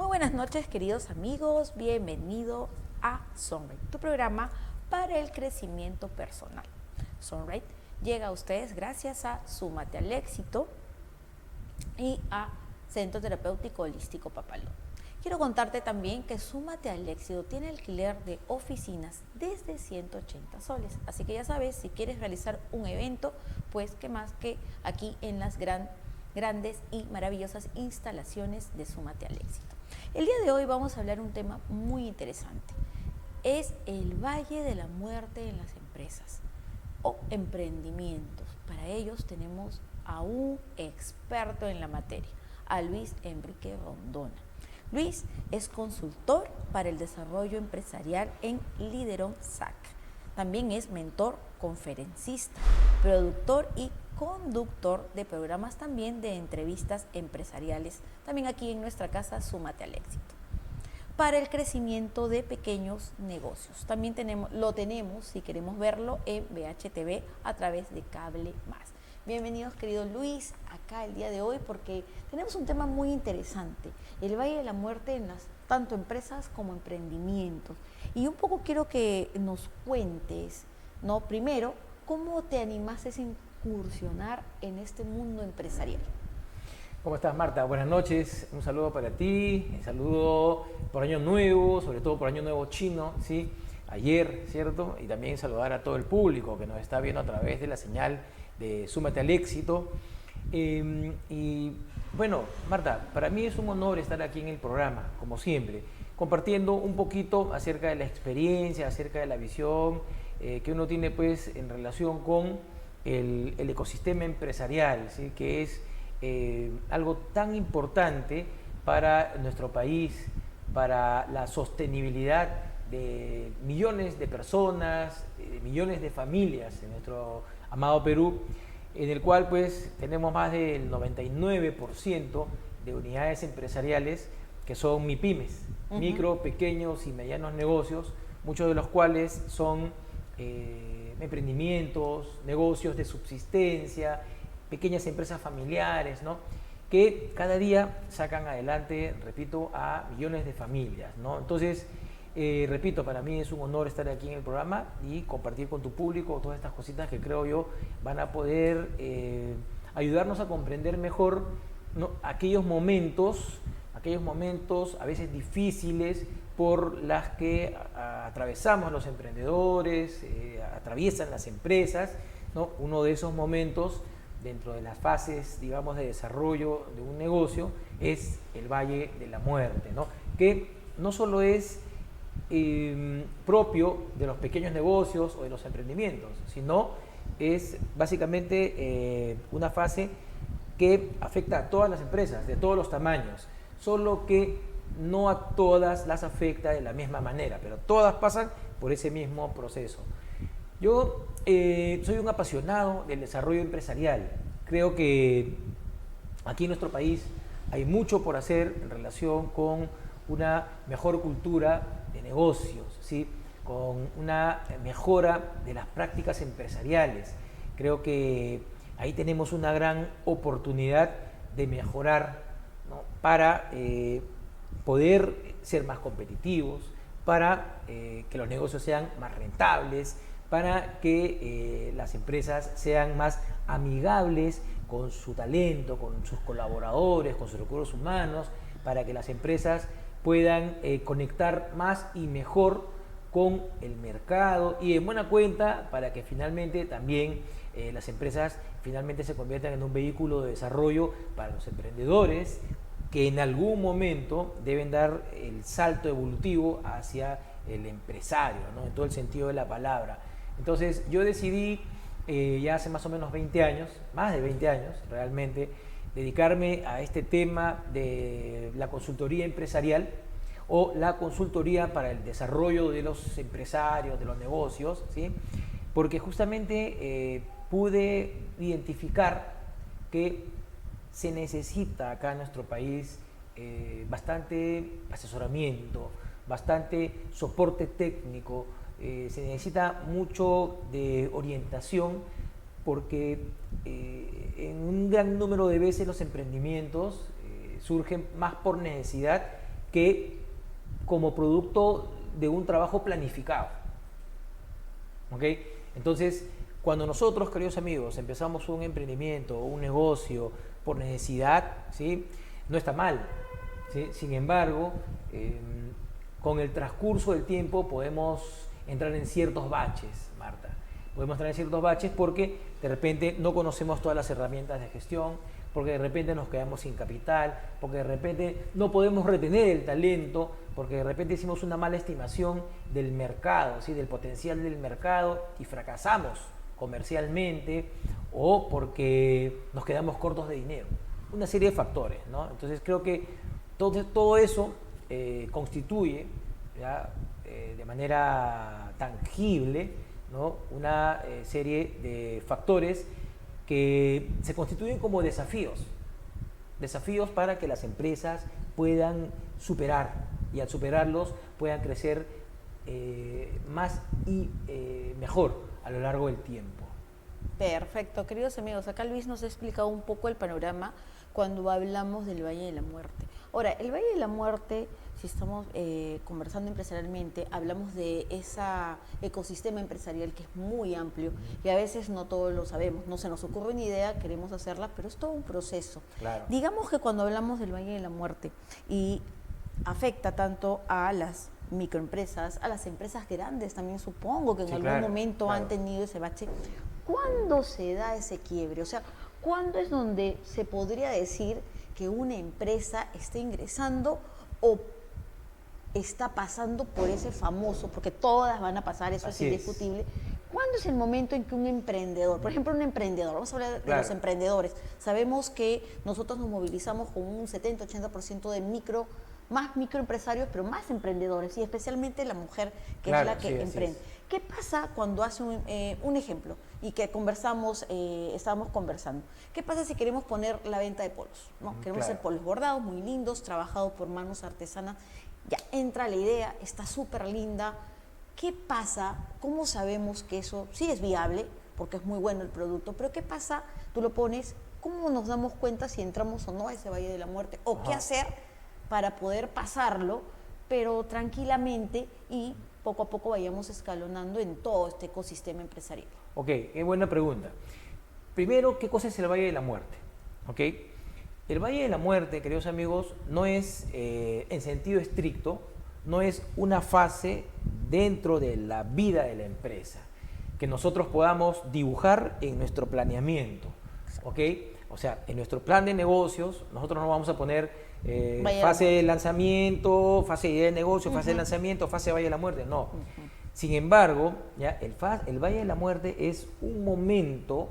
Muy buenas noches, queridos amigos. Bienvenido a Sunrise, tu programa para el crecimiento personal. Sunrise llega a ustedes gracias a Súmate al Éxito y a Centro Terapéutico Holístico Papalón. Quiero contarte también que Súmate al Éxito tiene alquiler de oficinas desde 180 soles. Así que ya sabes, si quieres realizar un evento, pues qué más que aquí en las grandes y maravillosas instalaciones de Súmate al Éxito. El día de hoy vamos a hablar un tema muy interesante. Es el Valle de la Muerte en las empresas o emprendimientos. Para ellos tenemos a un experto en la materia, a Luis Enrique Rondona. Luis es consultor para el desarrollo empresarial en Lideron SAC. También es mentor, conferencista, productor y conductor de programas también de entrevistas empresariales, también aquí en nuestra casa Súmate al Éxito. Para el crecimiento de pequeños negocios. También lo tenemos, si queremos verlo, en VHTV a través de Cable Más. Bienvenidos, querido Luis, acá el día de hoy porque tenemos un tema muy interesante, el Valle de la Muerte en las tanto empresas como emprendimientos. Y un poco quiero que nos cuentes, ¿no? Primero, ¿cómo te animaste a incursionar en este mundo empresarial? ¿Cómo estás, Marta? Buenas noches, un saludo para ti, un saludo por Año Nuevo, sobre todo por Año Nuevo chino, ¿sí? Ayer, ¿cierto? Y también saludar a todo el público que nos está viendo a través de la señal de Súmate al Éxito. Y bueno, Marta, para mí es un honor estar aquí en el programa, como siempre, compartiendo un poquito acerca de la experiencia, acerca de la visión que uno tiene pues en relación con el ecosistema empresarial, ¿sí? Que es algo tan importante para nuestro país, para la sostenibilidad de millones de personas, millones de familias en nuestro amado Perú, en el cual pues tenemos más del 99% de unidades empresariales que son MIPYMES, micro, pequeños y medianos negocios, muchos de los cuales son emprendimientos, negocios de subsistencia, pequeñas empresas familiares, ¿no? Que cada día sacan adelante, repito, a millones de familias, ¿no? Entonces, repito, para mí es un honor estar aquí en el programa y compartir con tu público todas estas cositas que creo yo van a poder ayudarnos a comprender mejor, ¿no? aquellos momentos a veces difíciles por las que atravesamos los emprendedores, atraviesan las empresas, ¿no? Uno de esos momentos dentro de las fases, digamos, de desarrollo de un negocio es el Valle de la Muerte, ¿no? Que no solo es propio de los pequeños negocios o de los emprendimientos, sino es básicamente una fase que afecta a todas las empresas, de todos los tamaños, solo que no a todas las afecta de la misma manera, pero todas pasan por ese mismo proceso. Yo soy un apasionado del desarrollo empresarial. Creo que aquí en nuestro país hay mucho por hacer en relación con una mejor cultura de negocios, ¿sí? Con una mejora de las prácticas empresariales. Creo que ahí tenemos una gran oportunidad de mejorar, ¿no? Para poder ser más competitivos, para que los negocios sean más rentables, para que las empresas sean más amigables con su talento, con sus colaboradores, con sus recursos humanos, para que las empresas puedan conectar más y mejor con el mercado y en buena cuenta para que finalmente también las empresas finalmente se conviertan en un vehículo de desarrollo para los emprendedores que en algún momento deben dar el salto evolutivo hacia el empresario, ¿no? En todo el sentido de la palabra. Entonces yo decidí ya hace más o menos 20 años, más de 20 años realmente, dedicarme a este tema de la consultoría empresarial o la consultoría para el desarrollo de los empresarios, de los negocios, ¿sí? Porque justamente pude identificar que se necesita acá en nuestro país bastante asesoramiento, bastante soporte técnico, se necesita mucho de orientación porque en un gran número de veces los emprendimientos surgen más por necesidad que como producto de un trabajo planificado. ¿Ok? Entonces, cuando nosotros, queridos amigos, empezamos un emprendimiento o un negocio por necesidad, ¿sí? No está mal, ¿sí? Sin embargo, con el transcurso del tiempo podemos entrar en ciertos baches, Marta. Podemos entrar en ciertos baches porque de repente no conocemos todas las herramientas de gestión, porque de repente nos quedamos sin capital, porque de repente no podemos retener el talento, porque de repente hicimos una mala estimación del mercado, ¿sí? Del potencial del mercado y fracasamos comercialmente, o porque nos quedamos cortos de dinero. Una serie de factores, ¿no? Entonces creo que todo eso constituye, ¿ya? De manera tangible, ¿no? Una serie de factores que se constituyen como desafíos para que las empresas puedan superar, y al superarlos puedan crecer más y mejor a lo largo del tiempo. Perfecto, queridos amigos, acá Luis nos ha explicado un poco el panorama cuando hablamos del Valle de la Muerte. Ahora, el Valle de la Muerte, si estamos conversando empresarialmente, hablamos de ese ecosistema empresarial que es muy amplio y a veces no todos lo sabemos, no se nos ocurre una idea, queremos hacerla, pero es todo un proceso. Claro. Digamos que cuando hablamos del Valle de la Muerte y afecta tanto a las microempresas, a las empresas grandes también supongo que en algún momento han tenido ese bache, ¿cuándo se da ese quiebre? O sea, ¿cuándo es donde se podría decir que una empresa está ingresando o está pasando por ese famoso, porque todas van a pasar, eso es indiscutible? ¿Cuándo es el momento en que un emprendedor, por ejemplo un emprendedor, vamos a hablar de los emprendedores, sabemos que nosotros nos movilizamos con un 70-80% de más microempresarios, pero más emprendedores, y especialmente la mujer, que es la que emprende. ¿Qué pasa cuando hace un ejemplo y que estábamos conversando? ¿Qué pasa si queremos poner la venta de polos? ¿No? Queremos hacer polos bordados, muy lindos, trabajados por manos artesanas. Ya entra la idea, está súper linda. ¿Qué pasa? ¿Cómo sabemos que eso sí es viable? Porque es muy bueno el producto, pero ¿qué pasa? Tú lo pones, ¿cómo nos damos cuenta si entramos o no a ese Valle de la Muerte? ¿O qué hacer para poder pasarlo, pero tranquilamente, y poco a poco vayamos escalonando en todo este ecosistema empresarial? Ok, qué buena pregunta. Primero, ¿qué cosa es el Valle de la Muerte? Ok, el Valle de la Muerte, queridos amigos, no es, en sentido estricto, no es una fase dentro de la vida de la empresa que nosotros podamos dibujar en nuestro planeamiento. ¿Ok? O sea, en nuestro plan de negocios, nosotros no vamos a poner fase de lanzamiento, fase de idea de negocio, fase de lanzamiento, fase de Valle de la Muerte. No. Sin embargo, ¿ya? El Valle de la Muerte es un momento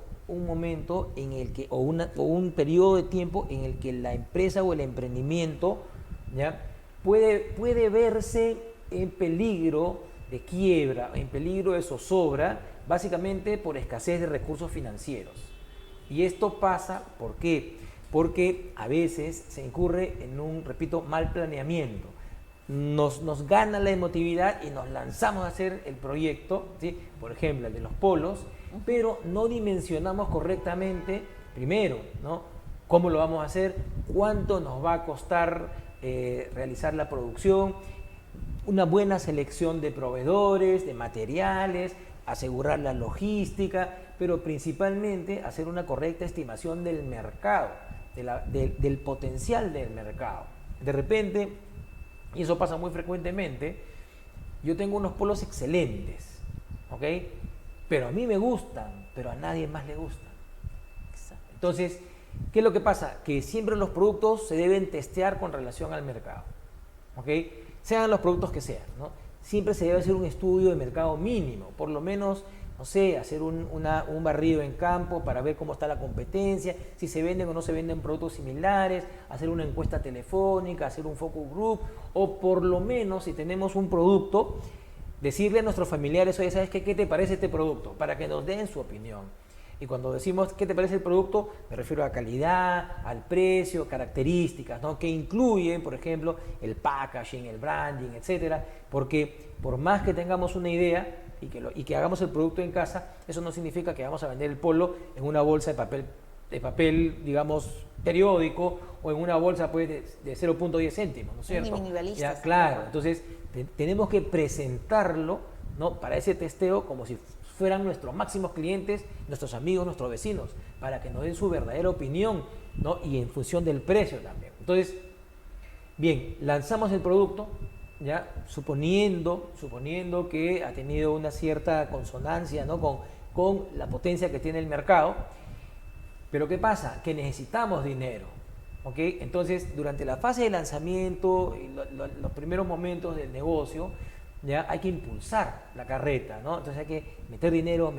en el que, o un periodo de tiempo en el que la empresa o el emprendimiento, ¿ya? puede verse en peligro de quiebra, en peligro de zozobra, básicamente por escasez de recursos financieros. Y esto pasa, ¿por qué? Porque a veces se incurre en un, repito, mal planeamiento. Nos gana la emotividad y nos lanzamos a hacer el proyecto, ¿sí? Por ejemplo, el de los polos, pero no dimensionamos correctamente, primero, ¿no? ¿Cómo lo vamos a hacer? ¿Cuánto nos va a costar realizar la producción? Una buena selección de proveedores, de materiales, asegurar la logística, pero principalmente hacer una correcta estimación del mercado, del potencial del mercado. De repente, y eso pasa muy frecuentemente, yo tengo unos polos excelentes, ¿ok? Pero a mí me gustan, pero a nadie más le gustan. Entonces, ¿qué es lo que pasa? Que siempre los productos se deben testear con relación al mercado, ¿ok? Sean los productos que sean, ¿no? Siempre se debe hacer un estudio de mercado mínimo, por lo menos, no sé, hacer un barrido en campo para ver cómo está la competencia, si se venden o no se venden productos similares, hacer una encuesta telefónica, hacer un focus group, o por lo menos, si tenemos un producto, decirle a nuestros familiares: oye, ¿sabes qué? ¿Qué te parece este producto? Para que nos den su opinión. Y cuando decimos ¿qué te parece el producto?, me refiero a calidad, al precio, características, ¿no? Que incluyen, por ejemplo, el packaging, el branding, etcétera, porque por más que tengamos una idea y que hagamos el producto en casa, eso no significa que vamos a vender el polo en una bolsa de papel de papel, digamos, periódico o en una bolsa pues, de 0.10 céntimos, ¿no es cierto? Minimalistas. Ya, claro, entonces tenemos que presentarlo, ¿no?, para ese testeo como si fueran nuestros máximos clientes, nuestros amigos, nuestros vecinos, para que nos den su verdadera opinión, ¿no?, y en función del precio también. Entonces, bien, lanzamos el producto, ya suponiendo que ha tenido una cierta consonancia, ¿no?, con la potencia que tiene el mercado. Pero ¿qué pasa? Que necesitamos dinero, ¿ok? Entonces, durante la fase de lanzamiento y los primeros momentos del negocio, ya hay que impulsar la carreta, ¿no? Entonces hay que meter dinero,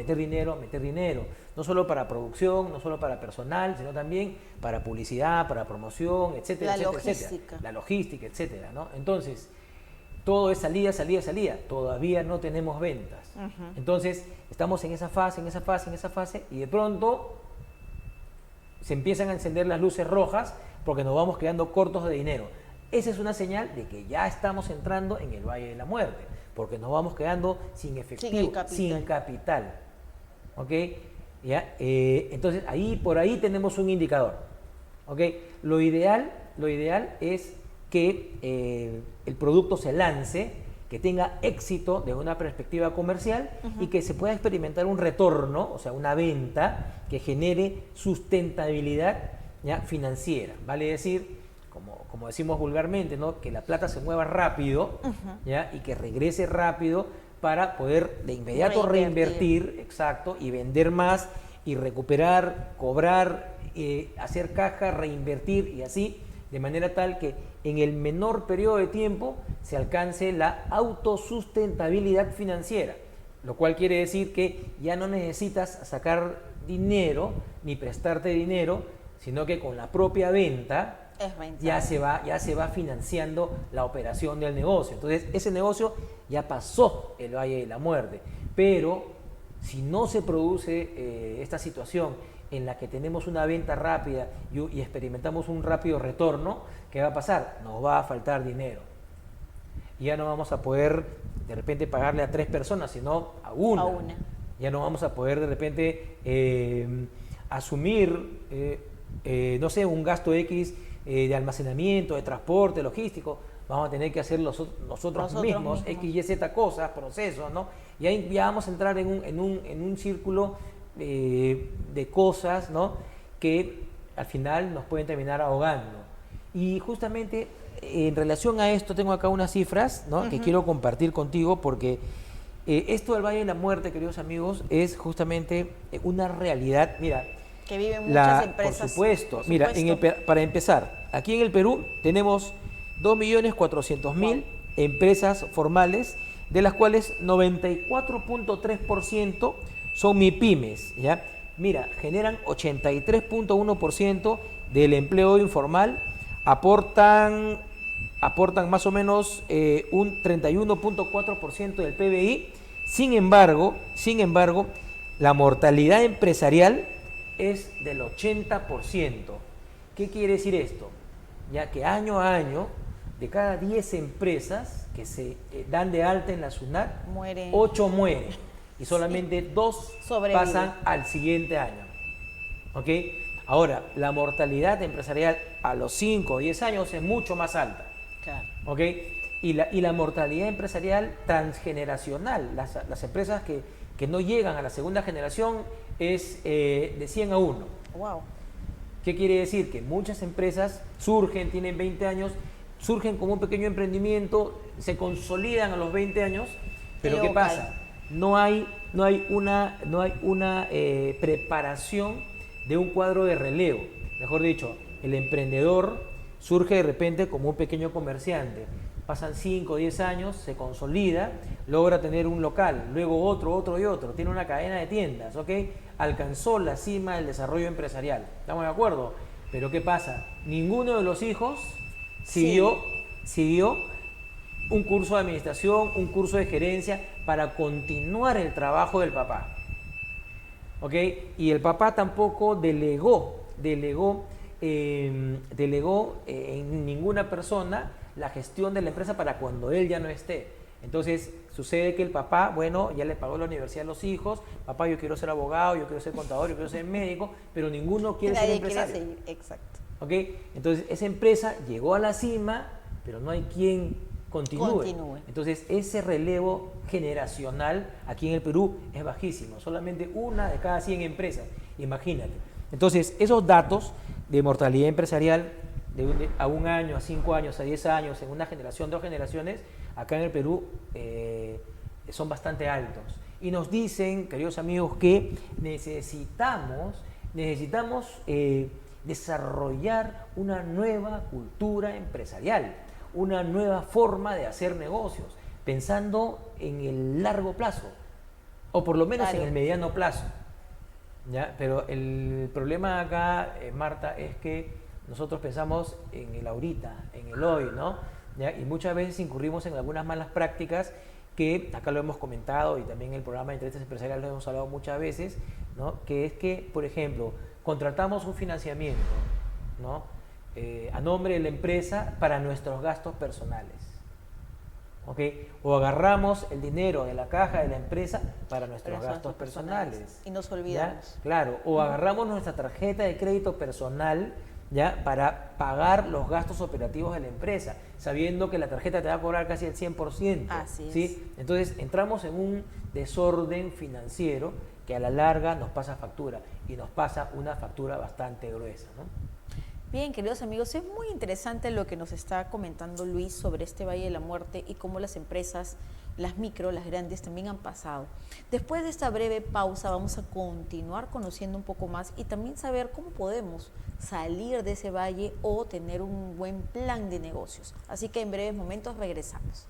no solo para producción, no solo para personal, sino también para publicidad, para promoción, etcétera, etcétera. La logística, etcétera, ¿no? Entonces, todo es salida, todavía no tenemos ventas. Entonces, estamos en esa fase, y de pronto se empiezan a encender las luces rojas porque nos vamos quedando cortos de dinero. Esa es una señal de que ya estamos entrando en el Valle de la Muerte, porque nos vamos quedando sin efectivo, sin capital. ¿Ok? ¿Ya? Entonces, por ahí tenemos un indicador. ¿Ok? Lo ideal es que el producto se lance, que tenga éxito desde una perspectiva comercial y que se pueda experimentar un retorno, o sea, una venta que genere sustentabilidad, ¿ya?, financiera. Vale decir, como decimos vulgarmente, ¿no?, que la plata se mueva rápido, ¿ya?, y que regrese rápido para poder de inmediato reinvertir, exacto, y vender más y recuperar, cobrar, hacer caja, reinvertir y así, de manera tal que en el menor periodo de tiempo se alcance la autosustentabilidad financiera, lo cual quiere decir que ya no necesitas sacar dinero ni prestarte dinero, sino que con la propia venta ya se va financiando la operación del negocio. Entonces, ese negocio ya pasó el Valle de la Muerte, pero si no se produce esta situación en la que tenemos una venta rápida y experimentamos un rápido retorno, ¿qué va a pasar? Nos va a faltar dinero. Y ya no vamos a poder de repente pagarle a 3 personas, sino a una. Ya no vamos a poder de repente asumir, no sé, un gasto X de almacenamiento, de transporte, logístico. Vamos a tener que hacer nosotros mismos X, Y, Z cosas, procesos, ¿no? Y ahí ya vamos a entrar en un círculo de cosas, ¿no?, que al final nos pueden terminar ahogando. Y justamente en relación a esto tengo acá unas cifras, ¿no?, que quiero compartir contigo porque esto del Valle de la Muerte, queridos amigos, es justamente una realidad. Mira, que viven muchas empresas. Por supuesto. Mira, para empezar, aquí en el Perú tenemos 2.400.000 empresas formales, de las cuales 94.3% son MIPYMES, ¿ya? Mira, generan 83.1% del empleo informal, aportan más o menos un 31.4% del PBI. Sin embargo, la mortalidad empresarial es del 80%. ¿Qué quiere decir esto? Ya que año a año, de cada 10 empresas que se dan de alta en la SUNAT, 8 mueren y solamente 2 pasan al siguiente año. ¿Ok? Ahora, la mortalidad empresarial a los 5 o 10 años es mucho más alta. Claro. ¿Ok? Y la mortalidad empresarial transgeneracional, las empresas que no llegan a la segunda generación, es de 100 a 1. Wow. ¿Qué quiere decir? Que muchas empresas surgen, tienen 20 años, surgen como un pequeño emprendimiento, se consolidan a los 20 años, pero ¿qué pasa? No hay una preparación de un cuadro de relevo. Mejor dicho, el emprendedor surge de repente como un pequeño comerciante. Pasan 5 o 10 años, se consolida, logra tener un local, luego otro y otro, tiene una cadena de tiendas, ¿ok? Alcanzó la cima del desarrollo empresarial. ¿Estamos de acuerdo? Pero ¿qué pasa? Ninguno de los hijos siguió un curso de administración, un curso de gerencia para continuar el trabajo del papá. ¿Ok? Y el papá tampoco delegó en ninguna persona la gestión de la empresa para cuando él ya no esté. Entonces, sucede que el papá, bueno, ya le pagó la universidad a los hijos, papá, yo quiero ser abogado, yo quiero ser contador, yo quiero ser médico, pero ninguno quiere ser Nadie empresario. quiere seguir, exacto. ¿Ok? Entonces, esa empresa llegó a la cima, pero no hay quien continúe. Entonces, ese relevo generacional aquí en el Perú es bajísimo, solamente una de cada 100 empresas, imagínate. Entonces, esos datos de mortalidad empresarial a 1 año, a 5 años, a 10 años, en una generación, 2 generaciones, acá en el Perú son bastante altos. Y nos dicen, queridos amigos, que necesitamos desarrollar una nueva cultura empresarial, una nueva forma de hacer negocios, pensando en el largo plazo, o por lo menos en el mediano plazo. ¿Ya? Pero el problema acá, Marta, es que nosotros pensamos en el ahorita, en el hoy, ¿no? ¿Ya? Y muchas veces incurrimos en algunas malas prácticas que acá lo hemos comentado y también en el programa de entrevistas empresariales lo hemos hablado muchas veces, ¿no? Que es que, por ejemplo, contratamos un financiamiento, ¿no? A nombre de la empresa para nuestros gastos personales. ¿Ok? O agarramos el dinero de la caja de la empresa para nuestros gastos personales. Y nos olvidamos. ¿Ya? Claro, o agarramos nuestra tarjeta de crédito personal, ¿ya? Para pagar los gastos operativos de la empresa, sabiendo que la tarjeta te va a cobrar casi el 100%. Así ¿sí? es. Entonces entramos en un desorden financiero que a la larga nos pasa factura, y nos pasa una factura bastante gruesa, ¿no? Bien, queridos amigos, es muy interesante lo que nos está comentando Luis sobre este Valle de la Muerte y cómo las empresas, las micro, las grandes, también han pasado. Después de esta breve pausa vamos a continuar conociendo un poco más y también saber cómo podemos salir de ese valle o tener un buen plan de negocios. Así que en breves momentos regresamos.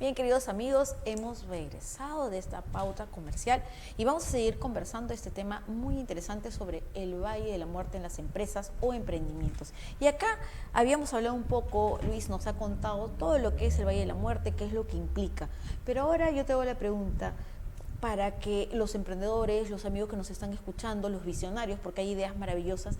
Bien, queridos amigos, hemos regresado de esta pauta comercial y vamos a seguir conversando este tema muy interesante sobre el Valle de la Muerte en las empresas o emprendimientos. Y acá habíamos hablado un poco, Luis nos ha contado todo lo que es el Valle de la Muerte, qué es lo que implica. Pero ahora yo te hago la pregunta, para que los emprendedores, los amigos que nos están escuchando, los visionarios, porque hay ideas maravillosas,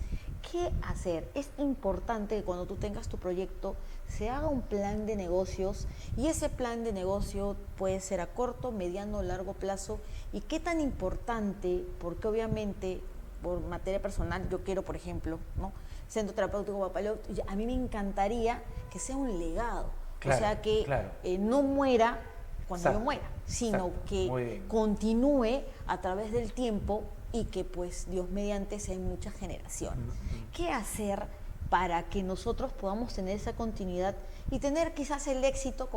¿qué hacer? Es importante que cuando tú tengas tu proyecto se haga un plan de negocios y ese plan de negocio puede ser a corto, mediano o largo plazo. ¿Y qué tan importante? Porque obviamente, por materia personal, yo quiero, por ejemplo, ¿no? Centro Terapéutico Papalot, a mí me encantaría que sea un legado, claro, o sea, que claro. No muera cuando Exacto, yo muera, sino exacto, que continúe a través del tiempo y que pues Dios mediante sea en muchas generaciones. ¿Qué hacer para que nosotros podamos tener esa continuidad y tener quizás el éxito?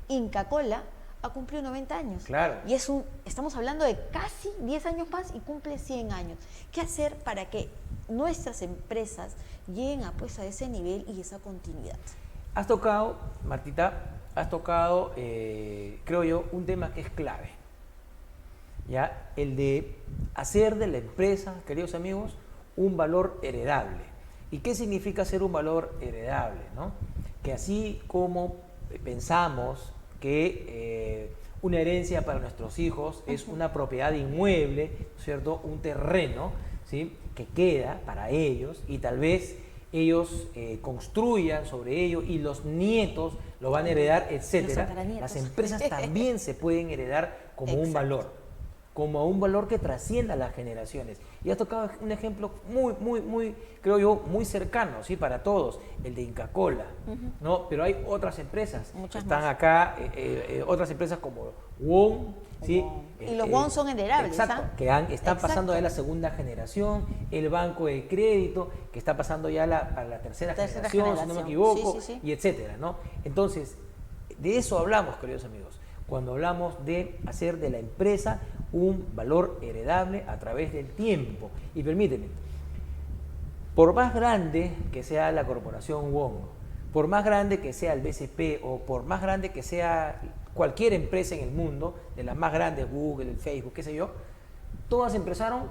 Inca Kola ha cumplido 90 años. Claro. Y estamos hablando de casi 10 años más y cumple 100 años. ¿Qué hacer para que nuestras empresas lleguen a ese nivel y esa continuidad? Has tocado, Martita, creo yo, un tema que es clave. ¿Ya? El de hacer de la empresa, queridos amigos, un valor heredable. ¿Y qué significa ser un valor heredable, ¿no? Que así como pensamos que una herencia para nuestros hijos es una propiedad inmueble, ¿cierto? Un terreno, ¿sí? Que queda para ellos y tal vez ellos construyan sobre ello y los nietos lo van a heredar, etcétera. Las empresas también se pueden heredar como un valor que trascienda las generaciones. Y has tocado un ejemplo muy, creo yo, muy cercano, ¿sí? Para todos, el de Inca Kola, ¿no? Pero hay otras empresas, muchas están más acá, otras empresas como WOM, ¿sí? Y los WOM son heredables, exacto, ¿ah? que están pasando ya la segunda generación, el banco de crédito, que está pasando ya a la tercera generación, si no me equivoco, sí. y etcétera, ¿no? Entonces, de eso hablamos, queridos amigos, cuando hablamos de hacer de la empresa un valor heredable a través del tiempo. Y permíteme, por más grande que sea la corporación WOM, por más grande que sea el BCP o por más grande que sea cualquier empresa en el mundo, de las más grandes, Google, Facebook, qué sé yo, todas empezaron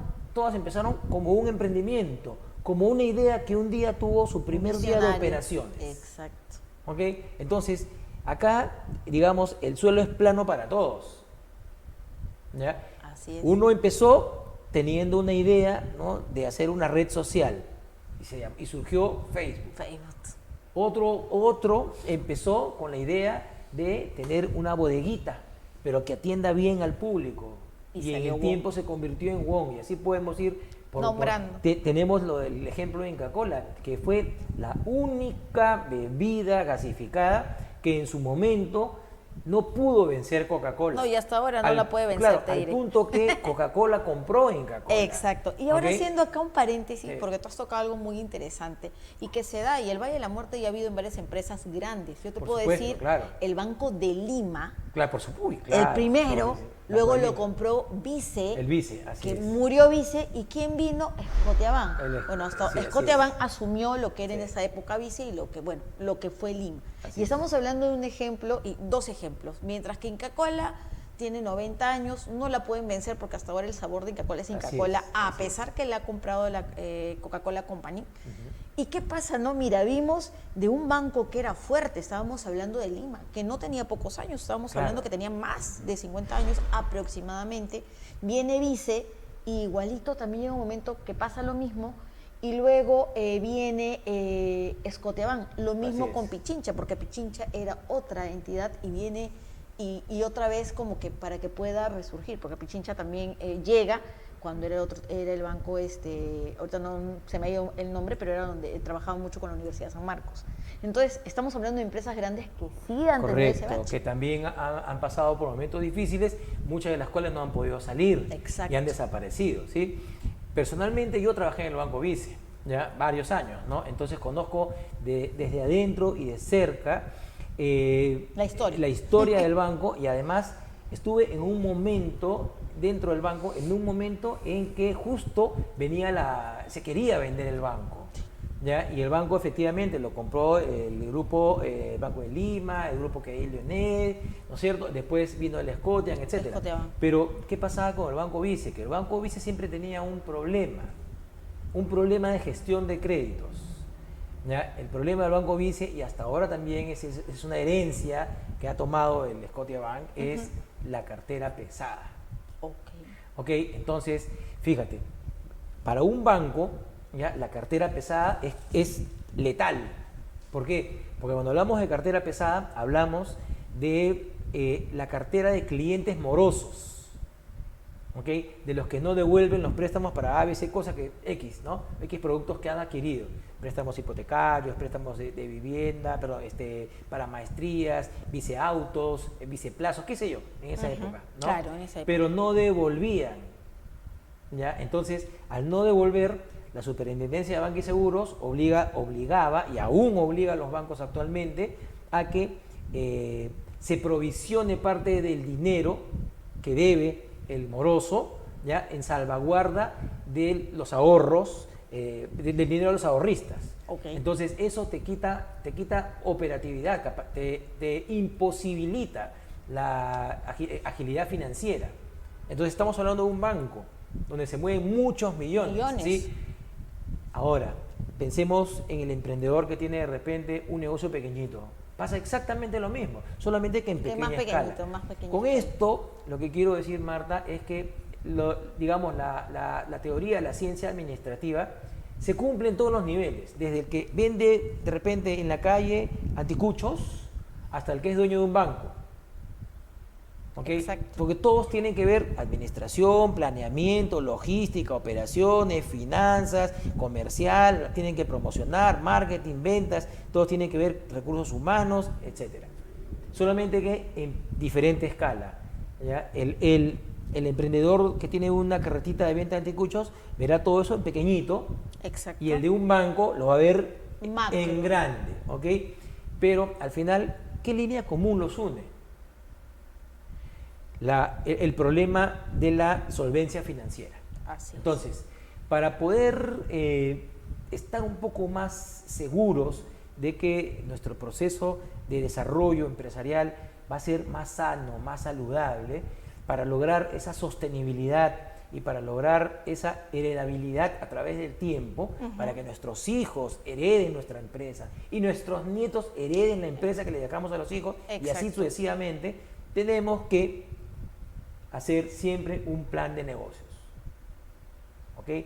como un emprendimiento, como una idea que un día tuvo su primer día de operaciones. Exacto. ¿Ok? Entonces, acá, digamos, el suelo es plano para todos. ¿Ya? Así es. Uno empezó teniendo una idea, ¿no? De hacer una red social y surgió Facebook. Otro empezó con la idea de tener una bodeguita, pero que atienda bien al público. Y en el tiempo se convirtió en WOM. Y así podemos ir nombrando. Tenemos el ejemplo de Inca Kola, que fue la única bebida gasificada que en su momento no pudo vencer Coca-Cola. No, y hasta ahora no la puede vencer, claro, te diré. al punto que Coca-Cola compró Inca Kola. Exacto. Y ahora, ¿Okay? haciendo acá un paréntesis, Sí. porque tú has tocado algo muy interesante y que se da, y el Valle de la Muerte ya ha habido en varias empresas grandes. Yo te Por puedo supuesto, decir, claro. el Banco de Lima, Claro, por supuesto. Claro, el primero, sí. luego Banco de lo Lima. compró Vice, El Vice, así que es. murió Vice, y ¿quién vino? Scotiabank. Bueno, hasta sí, así Scotiabank es. asumió lo que era en Sí. esa época Vice y lo que fue Lima. Así Y estamos hablando de un ejemplo, y dos ejemplos, mientras que Inca Kola tiene 90 años, no la pueden vencer porque hasta ahora el sabor de Inca Kola es Inca Así Kola, es, a así pesar que la ha comprado la Coca-Cola Company. ¿Y qué pasa? No, mira, vimos de un banco que era fuerte, estábamos hablando de Lima, que no tenía pocos años, estábamos Claro. hablando que tenía más de 50 años aproximadamente. Viene Vice, y igualito también llega un momento que pasa lo mismo, y luego viene Scotiabank, lo mismo Así es. con Pichincha, porque Pichincha era otra entidad y viene y otra vez como que para que pueda resurgir, porque Pichincha también llega cuando era el banco, ahorita no se me ha ido el nombre, pero era donde trabajaba mucho con la Universidad de San Marcos. Entonces, estamos hablando de empresas grandes que sí han tenido ese Correcto, bache. que también han pasado por momentos difíciles, muchas de las cuales no han podido salir. Exacto. Y han desaparecido, ¿sí? Personalmente yo trabajé en el Banco Vice, ya varios años, ¿no? Entonces conozco desde adentro y de cerca La historia del banco, y además estuve en un momento dentro del banco, en un momento en que justo se quería vender el banco. ¿ya? Y el banco efectivamente lo compró el grupo Banco de Lima, el grupo que hay Leonel, ¿no es cierto? Después vino el Scotiabank, etc. Scotiabank. Pero, ¿qué pasaba con el Banco Vice? Que el Banco Vice siempre tenía un problema de gestión de créditos. ¿Ya? El problema del Banco Vice, y hasta ahora también es una herencia que ha tomado el Scotiabank, es la cartera pesada. Ok, entonces, fíjate, para un banco, ¿ya? La cartera pesada es letal. ¿Por qué? Porque cuando hablamos de cartera pesada, hablamos de la cartera de clientes morosos. ¿Okay? De los que no devuelven los préstamos para ABC, cosas que X, ¿no? X productos que han adquirido. Préstamos hipotecarios, préstamos de vivienda, perdón, para maestrías, viceautos, viceplazos, qué sé yo, en esa época, ¿no? Claro, en esa época. Pero no devolvían, ¿ya? Entonces, al no devolver, la Superintendencia de Banca y Seguros obligaba, y aún obliga a los bancos actualmente, a que se provisione parte del dinero que debe el moroso, ¿ya? En salvaguarda de los ahorros, del dinero de los ahorristas. Entonces eso te quita operatividad, te imposibilita la agilidad financiera. Entonces estamos hablando de un banco donde se mueven muchos millones. ¿Sí? Ahora, pensemos en el emprendedor que tiene de repente un negocio pequeñito. Pasa exactamente lo mismo, solamente que en pequeña escala. Con esto, lo que quiero decir, Marta, es que digamos, la teoría, la ciencia administrativa, se cumple en todos los niveles, desde el que vende de repente en la calle anticuchos hasta el que es dueño de un banco. ¿Okay? Porque todos tienen que ver administración, planeamiento, logística, operaciones, finanzas, comercial, tienen que promocionar, marketing, ventas, todos tienen que ver recursos humanos, etc. Solamente que en diferente escala, ¿ya? El emprendedor que tiene una carretita de venta de anticuchos verá todo eso en pequeñito. Exacto. Y el de un banco lo va a ver macro, en grande, ¿ok? Pero al final, ¿qué línea común los une? El problema de la solvencia financiera. Así es. Entonces, para poder estar un poco más seguros de que nuestro proceso de desarrollo empresarial va a ser más sano, más saludable, para lograr esa sostenibilidad y para lograr esa heredabilidad a través del tiempo, para que nuestros hijos hereden nuestra empresa y nuestros nietos hereden la empresa que le dejamos a los hijos, y así sucesivamente, tenemos que hacer siempre un plan de negocios. ¿Ok?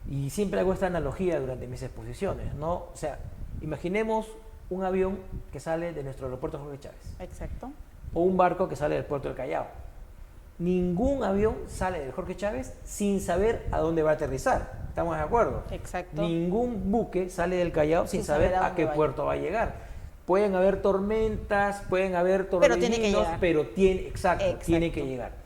Y siempre hago esta analogía durante mis exposiciones, ¿no? O sea, imaginemos un avión que sale de nuestro aeropuerto Jorge Chávez. Exacto. O un barco que sale del puerto del Callao. Ningún avión sale del Jorge Chávez sin saber a dónde va a aterrizar. ¿Estamos de acuerdo? Exacto. Ningún buque sale del Callao sin saber a qué puerto va a llegar. Pueden haber tormentas, pueden haber torbellinos, pero tiene que llegar.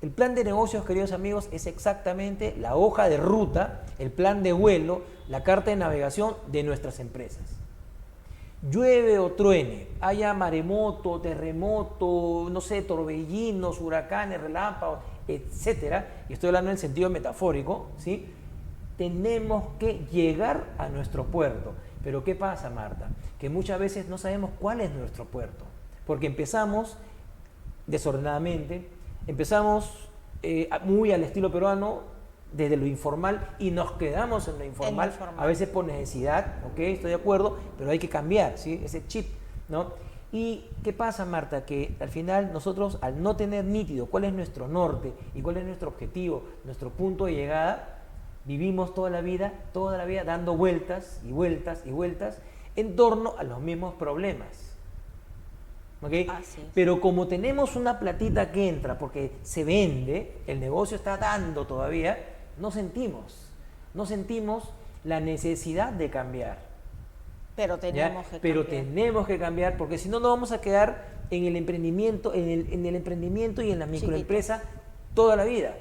El plan de negocios, queridos amigos, es exactamente la hoja de ruta, el plan de vuelo, la carta de navegación de nuestras empresas. Llueve o truene, haya maremoto, terremoto, no sé, torbellinos, huracanes, relámpagos, etcétera, y estoy hablando en el sentido metafórico, ¿sí? Tenemos que llegar a nuestro puerto. Pero ¿qué pasa, Marta? Que muchas veces no sabemos cuál es nuestro puerto, porque empezamos desordenadamente, empezamos muy al estilo peruano, desde lo informal, y nos quedamos en lo informal, a veces por necesidad, ¿ok? Estoy de acuerdo, pero hay que cambiar, ¿sí? Ese chip, ¿no? ¿Y qué pasa, Marta? Que al final nosotros, al no tener nítido cuál es nuestro norte y cuál es nuestro objetivo, nuestro punto de llegada, vivimos toda la vida dando vueltas y vueltas y vueltas en torno a los mismos problemas. ¿Okay? Pero como tenemos una platita que entra porque se vende, el negocio está dando todavía, no sentimos la necesidad de cambiar. Pero tenemos que cambiar, porque si no, no vamos a quedar en el emprendimiento, en el emprendimiento y en la microempresa toda la vida.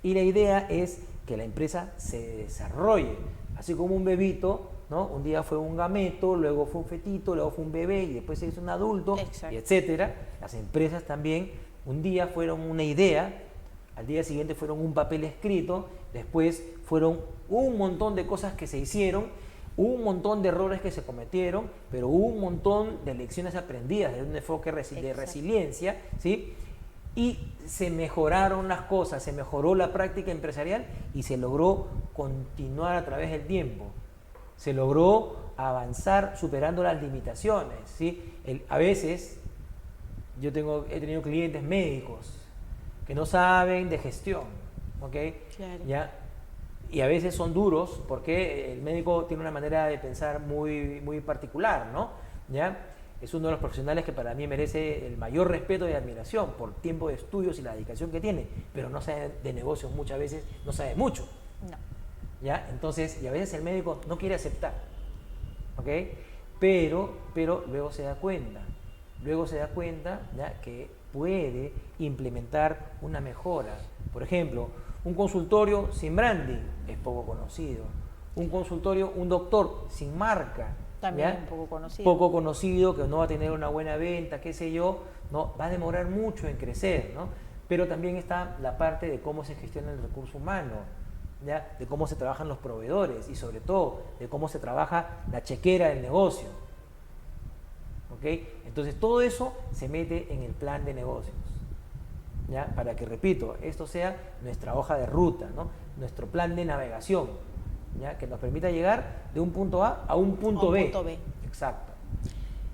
Y la idea es que la empresa se desarrolle, así como un bebito, ¿no? Un día fue un gameto, luego fue un fetito, luego fue un bebé y después se hizo un adulto, y etcétera. Las empresas también un día fueron una idea, al día siguiente fueron un papel escrito después fueron un montón de cosas que se hicieron, un montón de errores que se cometieron, pero hubo un montón de lecciones aprendidas de un enfoque de resiliencia, ¿sí? Y se mejoraron las cosas, se mejoró la práctica empresarial y se logró continuar a través del tiempo. Se logró avanzar superando las limitaciones, ¿sí? A veces he tenido clientes médicos que no saben de gestión, ¿ok? Claro. ¿Ya? Y a veces son duros porque el médico tiene una manera de pensar muy, muy particular, ¿no? ¿Ya? Es uno de los profesionales que para mí merece el mayor respeto y admiración por tiempo de estudios y la dedicación que tiene, pero no sabe de negocios muchas veces, no sabe mucho. No. ¿Ya? Entonces, y a veces el médico no quiere aceptar, ¿ok? Pero luego se da cuenta, ¿ya? Que puede implementar una mejora. Por ejemplo, un consultorio sin branding es poco conocido. Un doctor sin marca, también ¿ya? poco conocido, que no va a tener una buena venta, qué sé yo, ¿no? Va a demorar mucho en crecer, ¿no? Pero también está la parte de cómo se gestiona el recurso humano, ¿ya? De cómo se trabajan los proveedores y sobre todo de cómo se trabaja la chequera del negocio. ¿Ok? Entonces todo eso se mete en el plan de negocios, ¿ya? Para que, repito, esto sea nuestra hoja de ruta, ¿no? Nuestro plan de navegación, ¿ya? Que nos permita llegar de un punto A a un punto B. Exacto.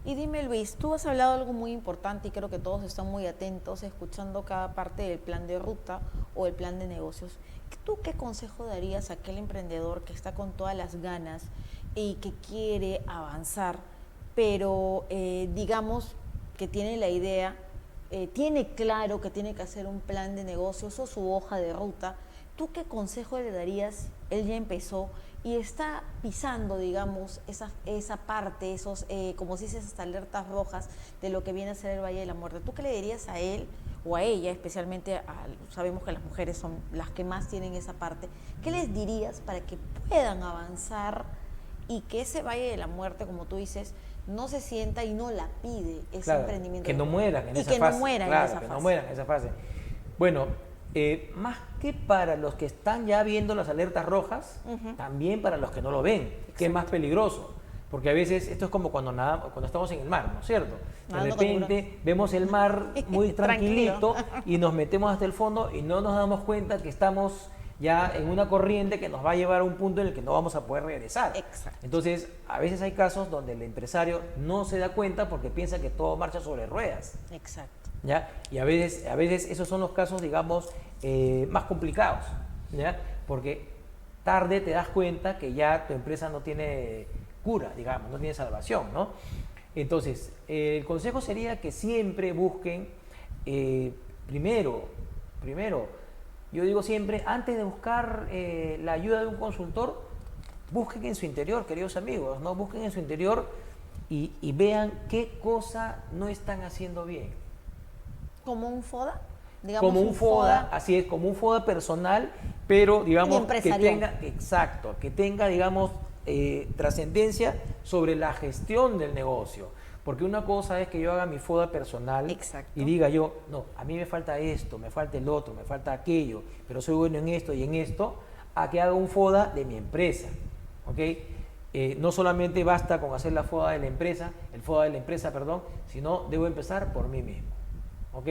Y dime, Luis, tú has hablado algo muy importante y creo que todos están muy atentos escuchando cada parte del plan de ruta o el plan de negocios. ¿Tú qué consejo darías a aquel emprendedor que está con todas las ganas y que quiere avanzar, pero digamos que tiene la idea, tiene claro que tiene que hacer un plan de negocios o su hoja de ruta? ¿Tú qué consejo le darías? Él ya empezó y está pisando, digamos, esa parte, esos, como si dices, esas alertas rojas de lo que viene a ser el Valle de la Muerte. ¿Tú qué le dirías a él o a ella, especialmente sabemos que las mujeres son las que más tienen esa parte? ¿Qué les dirías para que puedan avanzar y que ese Valle de la Muerte, como tú dices, no se sienta y no la pide ese emprendimiento? Que no mueran en esa fase. No mueran en esa fase. Bueno, más que para los que están ya viendo las alertas rojas, también para los que no lo ven, que es más peligroso. Porque a veces esto es como cuando estamos en el mar, ¿no es cierto? De repente vemos el mar muy tranquilito y nos metemos hasta el fondo y no nos damos cuenta que estamos ya en una corriente que nos va a llevar a un punto en el que no vamos a poder regresar. Exacto. Entonces, a veces hay casos donde el empresario no se da cuenta porque piensa que todo marcha sobre ruedas. Exacto. ¿Ya? Y a veces esos son los casos, digamos, más complicados, ¿ya? Porque tarde te das cuenta que ya tu empresa no tiene cura, digamos, no tiene salvación, ¿no? Entonces, el consejo sería que siempre busquen, primero, yo digo siempre, antes de buscar la ayuda de un consultor, busquen en su interior, queridos amigos, ¿no? Busquen en su interior y vean qué cosa no están haciendo bien. ¿Como un FODA? Digamos, como un FODA, así es, como un FODA personal, pero digamos que tenga, digamos, trascendencia sobre la gestión del negocio. Porque una cosa es que yo haga mi FODA personal. Exacto. Y diga yo, no, a mí me falta esto, me falta el otro, me falta aquello, pero soy bueno en esto y en esto, a que haga un FODA de mi empresa, ¿ok? No solamente basta con hacer la FODA de la empresa, el FODA de la empresa, perdón, sino debo empezar por mí mismo. ¿Ok?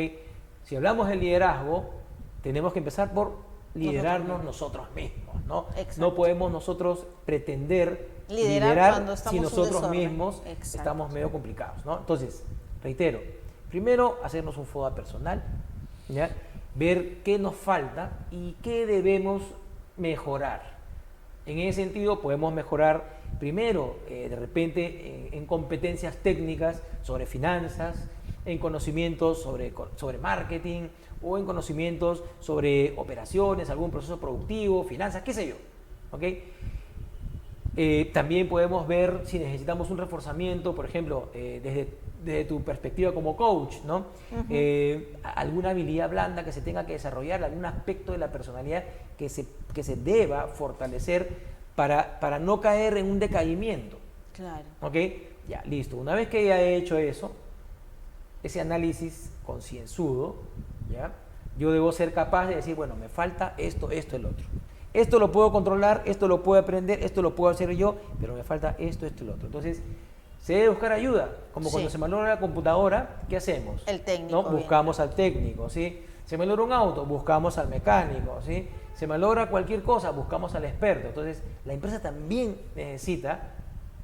Si hablamos de liderazgo, tenemos que empezar por liderarnos nosotros mismos, ¿no? No podemos nosotros pretender liderar si nosotros mismos estamos medio complicados, ¿no? Entonces, reitero, primero hacernos un FODA personal, ¿ya? Ver qué nos falta y qué debemos mejorar. En ese sentido podemos mejorar primero, de repente, en competencias técnicas sobre finanzas, en conocimientos sobre marketing o en conocimientos sobre operaciones, algún proceso productivo, finanzas, qué sé yo. ¿Okay? También podemos ver si necesitamos un reforzamiento, por ejemplo, desde tu perspectiva como coach, ¿no? Alguna habilidad blanda que se tenga que desarrollar, algún aspecto de la personalidad que se deba fortalecer para no caer en un decaimiento. Claro. ¿Ok? Ya, listo. Una vez que ya he hecho eso, ese análisis concienzudo, ¿ya? Yo debo ser capaz de decir, bueno, me falta esto, el otro. esto lo puedo controlar, esto lo puedo aprender, esto lo puedo hacer yo, pero me falta esto, esto y lo otro. Entonces, se debe buscar ayuda, como cuando se malogra la computadora, ¿qué hacemos? El técnico. ¿No? Buscamos al técnico, ¿sí? Se malogra un auto, buscamos al mecánico, ¿sí? Se malogra cualquier cosa, buscamos al experto. Entonces, la empresa también necesita,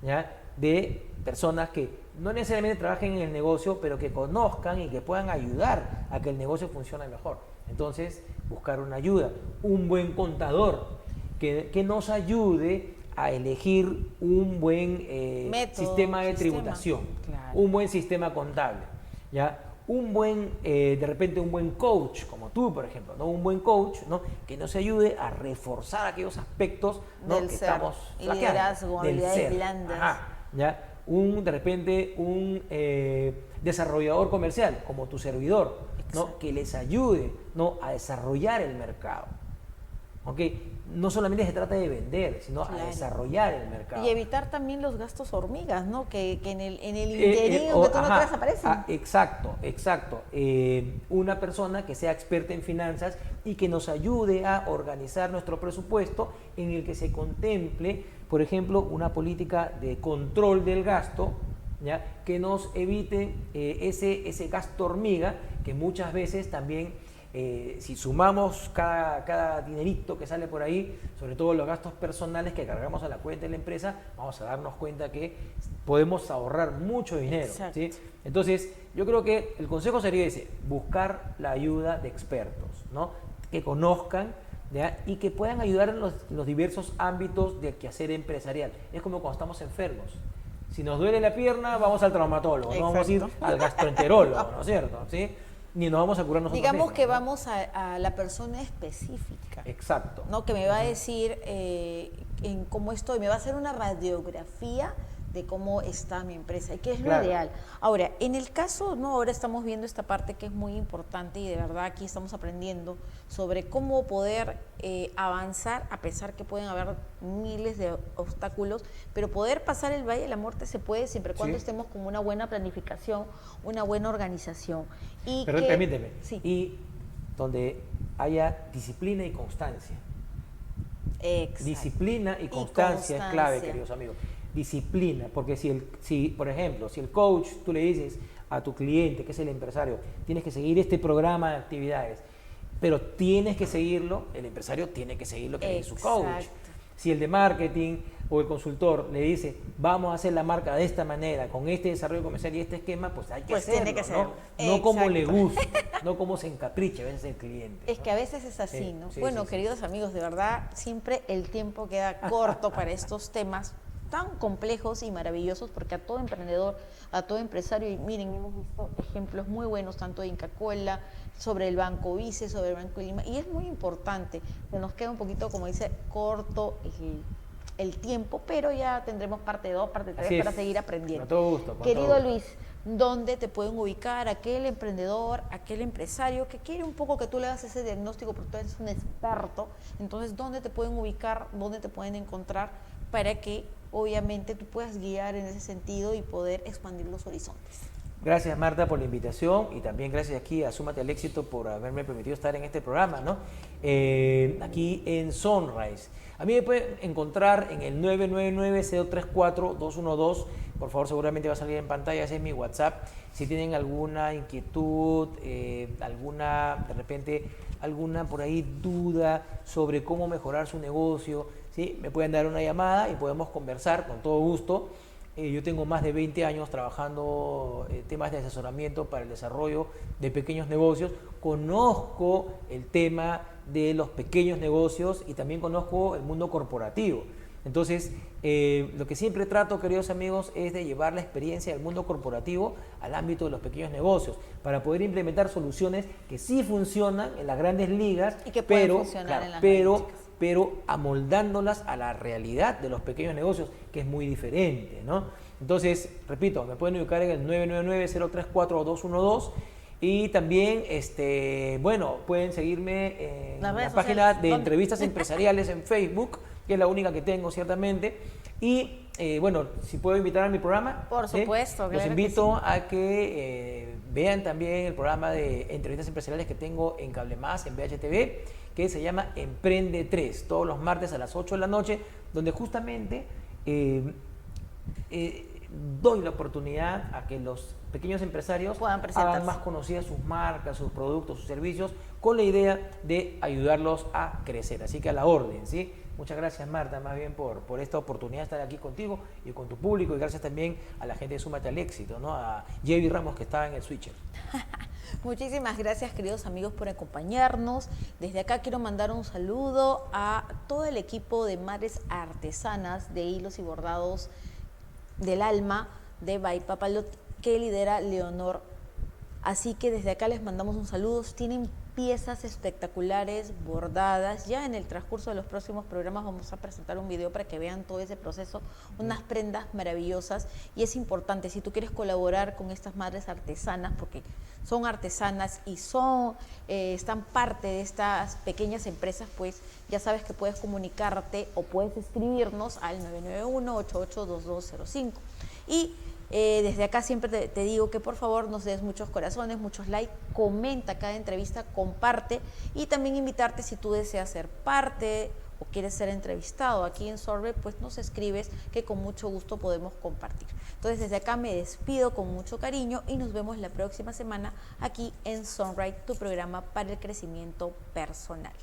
¿ya?, de personas que no necesariamente trabajen en el negocio, pero que conozcan y que puedan ayudar a que el negocio funcione mejor. Entonces, buscar una ayuda, un buen contador que nos ayude a elegir un buen sistema de tributación, claro, un buen sistema contable, ¿ya? Un buen, de repente un buen coach, como tú, por ejemplo, ¿no? Un buen coach, ¿no?, que nos ayude a reforzar aquellos aspectos, ¿no?, del que ser, estamos liderazgo, habilidades ser. blandas. Ajá, ¿ya? De repente un desarrollador comercial, como tu servidor, ¿no?, que les ayude, ¿no?, a desarrollar el mercado. ¿Ok? No solamente se trata de vender, sino a desarrollar el mercado. Y evitar también los gastos hormigas, ¿no? Que en el interín que tú no creas aparecen. Exacto. Una persona que sea experta en finanzas y que nos ayude a organizar nuestro presupuesto, en el que se contemple, por ejemplo, una política de control del gasto, ¿ya?, que nos evite ese gasto hormiga, que muchas veces también, si sumamos cada dinerito que sale por ahí, sobre todo los gastos personales que cargamos a la cuenta de la empresa, vamos a darnos cuenta que podemos ahorrar mucho dinero, ¿sí? Entonces, yo creo que el consejo sería ese: buscar la ayuda de expertos, ¿no?, que conozcan, ¿ya?, y que puedan ayudar en los diversos ámbitos del quehacer empresarial. Es como cuando estamos enfermos. Si nos duele la pierna, vamos al traumatólogo, no vamos a ir al gastroenterólogo, ¿no es cierto? ¿Sí? Ni nos vamos a curar nosotros Digamos mismos, que ¿no? vamos a la persona específica. Exacto. ¿No? Que me va a decir en cómo estoy, me va a hacer una radiografía de cómo está mi empresa y qué es lo ideal. Ahora, en el caso, ¿no?, ahora estamos viendo esta parte que es muy importante y de verdad aquí estamos aprendiendo sobre cómo poder avanzar, a pesar que pueden haber miles de obstáculos, pero poder pasar el Valle de la Muerte se puede siempre y cuando estemos con una buena planificación, una buena organización. Pero permíteme, sí, y donde haya disciplina y constancia. Exacto. Disciplina y constancia es clave, queridos amigos. Disciplina, porque por ejemplo, si el coach, tú le dices a tu cliente, que es el empresario, tienes que seguir este programa de actividades, pero tienes que seguirlo, el empresario tiene que seguir lo que dice su coach. Si el de marketing o el consultor le dice, vamos a hacer la marca de esta manera, con este desarrollo comercial y este esquema, pues hay que hacerlo, tiene que hacerlo. No como le gusta, no como se encapriche a veces el cliente. Es que a veces es así, ¿no? Bueno, queridos amigos, de verdad, siempre el tiempo queda corto para estos temas tan complejos y maravillosos, porque a todo emprendedor, a todo empresario, y miren, hemos visto ejemplos muy buenos, tanto de Inca Kola, sobre el Banco Vice, sobre el Banco de Lima, y es muy importante, se nos queda un poquito, como dice, corto el tiempo, pero ya tendremos parte 2, parte 3 para seguir aprendiendo. Con todo gusto. Querido Luis, ¿dónde te pueden ubicar aquel emprendedor, aquel empresario que quiere un poco que tú le hagas ese diagnóstico, porque tú eres un experto? Entonces, ¿dónde te pueden ubicar, dónde te pueden encontrar para que obviamente tú puedas guiar en ese sentido y poder expandir los horizontes? Gracias, Marta, por la invitación, y también gracias aquí a Súmate al Éxito por haberme permitido estar en este programa, ¿no? Aquí en Sunrise. A mí me pueden encontrar en el 999-034-212. Por favor, seguramente va a salir en pantalla, ese es mi WhatsApp. Si tienen alguna inquietud, de repente, alguna por ahí duda sobre cómo mejorar su negocio, ¿sí?, me pueden dar una llamada y podemos conversar con todo gusto. Yo tengo más de 20 años trabajando temas de asesoramiento para el desarrollo de pequeños negocios. Conozco el tema de los pequeños negocios y también conozco el mundo corporativo. Entonces, lo que siempre trato, queridos amigos, es de llevar la experiencia del mundo corporativo al ámbito de los pequeños negocios, para poder implementar soluciones que sí funcionan en las grandes ligas, y que pueden funcionar en las pero amoldándolas a la realidad de los pequeños negocios, que es muy diferente, ¿no? Entonces, repito, me pueden ubicar en el 999-034-212, y también, pueden seguirme en la página de Entrevistas Empresariales en Facebook, que es la única que tengo, ciertamente. Y, si puedo invitar a mi programa. Por supuesto, los invito a que vean también el programa de Entrevistas Empresariales que tengo en Cable Más, en VHTV, que se llama Emprende 3, todos los martes a las 8 de la noche, donde justamente doy la oportunidad a que los pequeños empresarios puedan presentarse, hagan más conocidas sus marcas, sus productos, sus servicios, con la idea de ayudarlos a crecer. Así que a la orden, ¿sí? Muchas gracias, Marta, más bien por esta oportunidad de estar aquí contigo y con tu público, y gracias también a la gente de Súmate al Éxito, ¿no? A Javi Ramos, que está en el switcher. Muchísimas gracias, queridos amigos, por acompañarnos. Desde acá quiero mandar un saludo a todo el equipo de Madres Artesanas de Hilos y Bordados del Alma de By Papalot, que lidera Leonor. Así que desde acá les mandamos un saludo. Tienen piezas espectaculares bordadas. Ya en el transcurso de los próximos programas vamos a presentar un video para que vean todo ese proceso, unas prendas maravillosas. Y es importante, si tú quieres colaborar con estas madres artesanas, porque son artesanas y están parte de estas pequeñas empresas, pues ya sabes que puedes comunicarte o puedes escribirnos al 991-882205. Y desde acá siempre te digo que por favor nos des muchos corazones, muchos likes, comenta cada entrevista, comparte, y también invitarte, si tú deseas ser parte o quieres ser entrevistado aquí en Sorbet, pues nos escribes, que con mucho gusto podemos compartir. Entonces desde acá me despido con mucho cariño y nos vemos la próxima semana aquí en Sunrise, tu programa para el crecimiento personal.